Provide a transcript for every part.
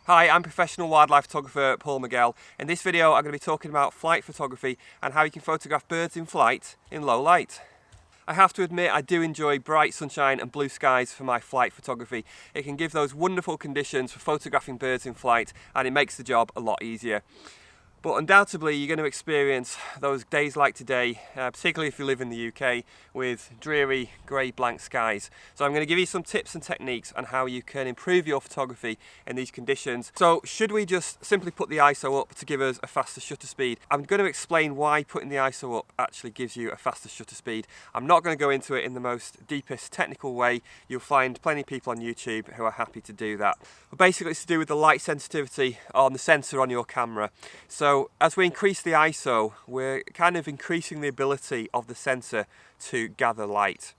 Hi, I'm professional wildlife photographer Paul Miguel. In this video I'm going to be talking about flight photography and how you can photograph birds in flight in low light. I have to admit I do enjoy bright sunshine and blue skies for my flight photography. It can give those wonderful conditions for photographing birds in flight and it makes the job a lot easier. But undoubtedly you're going to experience those days like today, particularly if you live in the UK, with dreary grey blank skies. So I'm going to give you some tips and techniques on how you can improve your photography in these conditions. So should we just simply put the ISO up to give us a faster shutter speed? I'm going to explain why putting the ISO up actually gives you a faster shutter speed. I'm not going to go into it in the most deepest technical way. You'll find plenty of people on YouTube who are happy to do that. But basically it's to do with the light sensitivity on the sensor on your camera. So as we increase the ISO, we're kind of increasing the ability of the sensor to gather light.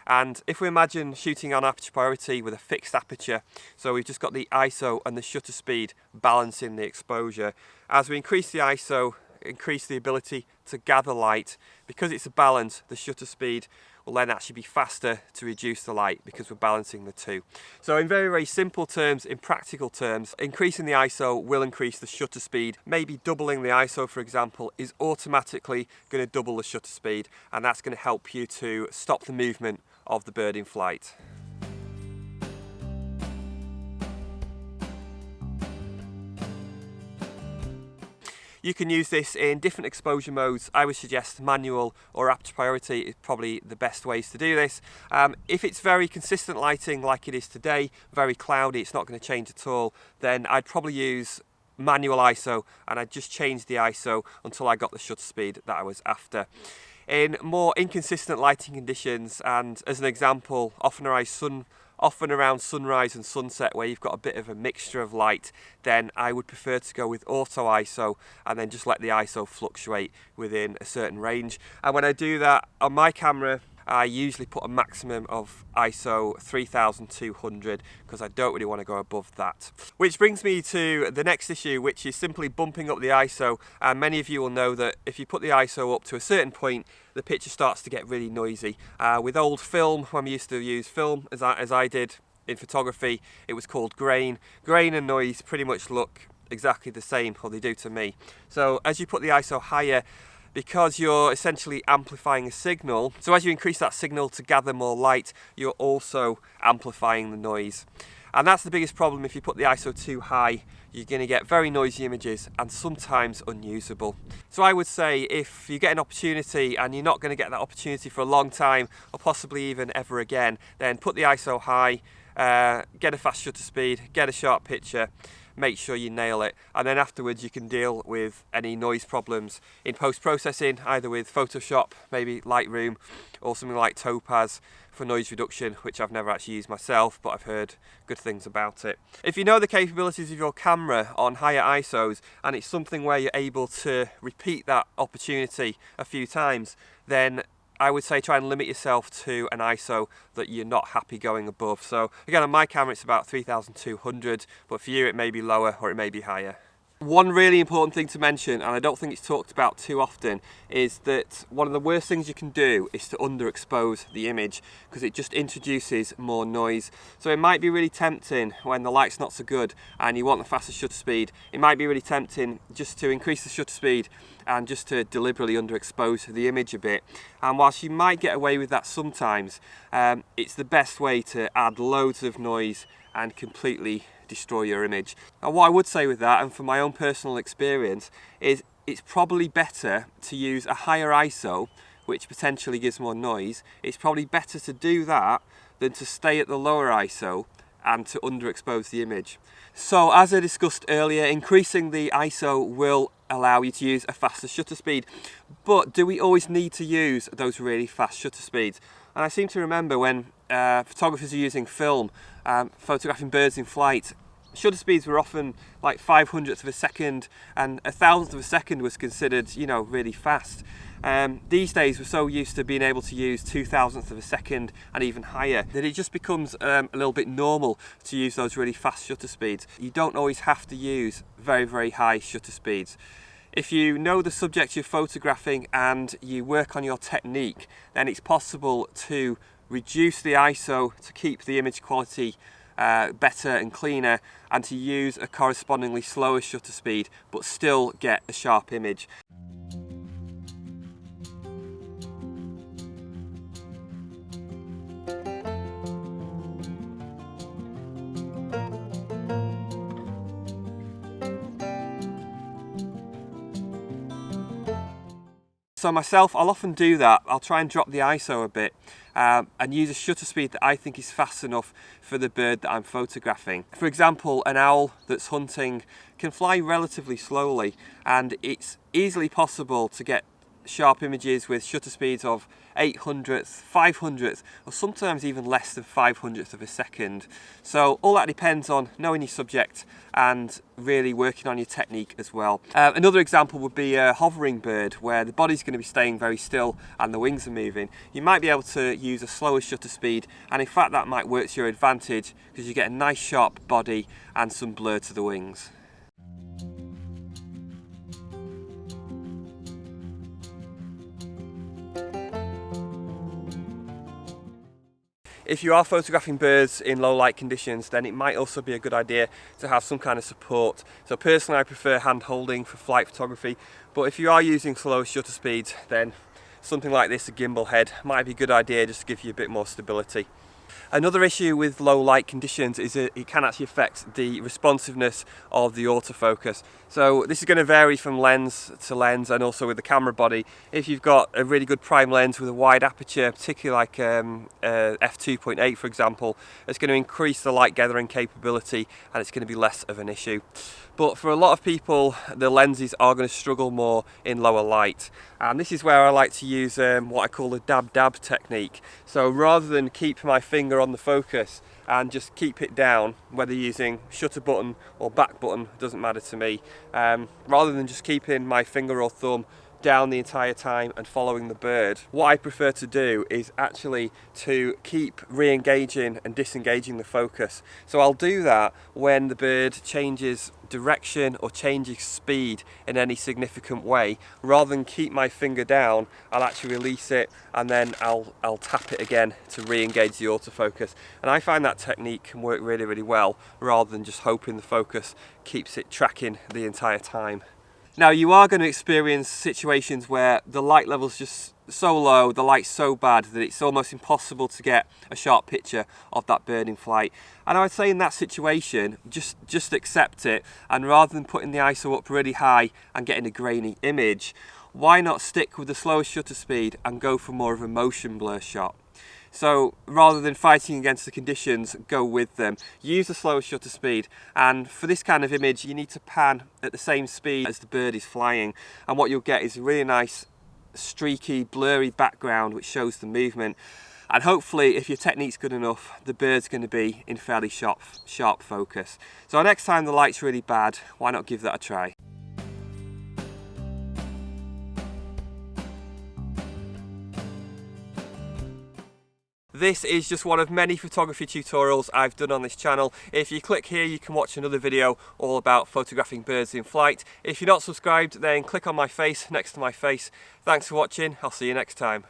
And if we imagine shooting on aperture priority with a fixed aperture, so we've just got the ISO and the shutter speed balancing the exposure. As we increase the ISO, increase the ability to gather light, because it's a balance, the shutter speed will then actually be faster to reduce the light because we're balancing the two. So in very, very simple terms, in practical terms, increasing the ISO will increase the shutter speed. Maybe doubling the ISO, for example, is automatically going to double the shutter speed, and that's going to help you to stop the movement of the bird in flight. You can use this in different exposure modes. I would suggest manual or aperture priority is probably the best ways to do this. If it's very consistent lighting like it is today, very cloudy, it's not going to change at all, then I'd probably use manual ISO and I'd just change the ISO until I got the shutter speed that I was after. In more inconsistent lighting conditions, and as an example, often around sunrise and sunset where you've got a bit of a mixture of light, then I would prefer to go with auto ISO and then just let the ISO fluctuate within a certain range. And when I do that on my camera, I usually put a maximum of ISO 3200 because I don't really want to go above that. Which brings me to the next issue, which is simply bumping up the ISO. And many of you will know that if you put the ISO up to a certain point, the picture starts to get really noisy. With old film, when we used to use film, as I did in photography, it was called grain. Grain and noise pretty much look exactly the same, or they do to me. So as you put the ISO higher, because you're essentially amplifying a signal, so as you increase that signal to gather more light, you're also amplifying the noise. And that's the biggest problem. If you put the ISO too high, you're going to get very noisy images and sometimes unusable. So I would say if you get an opportunity and you're not going to get that opportunity for a long time or possibly even ever again, then put the ISO high, get a fast shutter speed, get a sharp picture, make sure you nail it, and then afterwards you can deal with any noise problems in post-processing, either with Photoshop, maybe Lightroom, or something like Topaz for noise reduction, which I've never actually used myself, but I've heard good things about it. If you know the capabilities of your camera on higher ISOs, and it's something where you're able to repeat that opportunity a few times, then I would say try and limit yourself to an ISO that you're not happy going above. So again, on my camera it's about 3200, but for you it may be lower or it may be higher. One really important thing to mention, and I don't think it's talked about too often, is that one of the worst things you can do is to underexpose the image because it just introduces more noise. So it might be really tempting when the light's not so good and you want the faster shutter speed, it might be really tempting just to increase the shutter speed and just to deliberately underexpose the image a bit. And whilst you might get away with that sometimes, it's the best way to add loads of noise and completely destroy your image. And what I would say with that, and from my own personal experience, is it's probably better to use a higher ISO, which potentially gives more noise. It's probably better to do that than to stay at the lower ISO and to underexpose the image. So as I discussed earlier, increasing the ISO will allow you to use a faster shutter speed. But do we always need to use those really fast shutter speeds? And I seem to remember when photographers are using film, photographing birds in flight, shutter speeds were often like 500th of a second, and 1,000th of a second was considered, you know, really fast. These days we're so used to being able to use 2,000th of a second and even higher that it just becomes a little bit normal to use those really fast shutter speeds. You don't always have to use very, very high shutter speeds. If you know the subject you're photographing and you work on your technique, then it's possible to reduce the ISO to keep the image quality better and cleaner, and to use a correspondingly slower shutter speed but still get a sharp image. So myself, I'll often do that. I'll try and drop the ISO a bit and use a shutter speed that I think is fast enough for the bird that I'm photographing. For example, an owl that's hunting can fly relatively slowly, and it's easily possible to get sharp images with shutter speeds of 800th, 500th, or sometimes even less than 500th of a second. So all that depends on knowing your subject and really working on your technique as well. Another example would be a hovering bird where the body's going to be staying very still and the wings are moving. You might be able to use a slower shutter speed, and in fact that might work to your advantage because you get a nice sharp body and some blur to the wings. If you are photographing birds in low light conditions, then it might also be a good idea to have some kind of support. So personally I prefer hand holding for flight photography, but if you are using slow shutter speeds, then something like this, a gimbal head, might be a good idea just to give you a bit more stability. Another issue with low light conditions is that it can actually affect the responsiveness of the autofocus. So this is going to vary from lens to lens and also with the camera body. If you've got a really good prime lens with a wide aperture, particularly like f2.8 for example, it's going to increase the light gathering capability and it's going to be less of an issue. But for a lot of people, the lenses are going to struggle more in lower light. And this is where I like to use what I call the dab-dab technique. So rather than keep my finger on the focus and just keep it down, whether using shutter button or back button, doesn't matter to me. Rather than just keeping my finger or thumb down the entire time and following the bird, what I prefer to do is actually to keep re-engaging and disengaging the focus. So I'll do that when the bird changes direction or changes speed in any significant way. Rather than keep my finger down, I'll actually release it and then I'll tap it again to re-engage the autofocus. And I find that technique can work really, really well, rather than just hoping the focus keeps it tracking the entire time. Now you are going to experience situations where the light level's just so low, the light's so bad that it's almost impossible to get a sharp picture of that bird in flight. And I would say in that situation, just accept it, and rather than putting the ISO up really high and getting a grainy image, why not stick with the slower shutter speed and go for more of a motion blur shot? So rather than fighting against the conditions, go with them. Use the slower shutter speed, and for this kind of image you need to pan at the same speed as the bird is flying, and what you'll get is a really nice streaky blurry background which shows the movement, and hopefully if your technique's good enough the bird's going to be in fairly sharp focus. So next time the light's really bad, why not give that a try? This is just one of many photography tutorials I've done on this channel. If you click here you can watch another video all about photographing birds in flight. If you're not subscribed, then click on my face next to my face. Thanks for watching, I'll see you next time.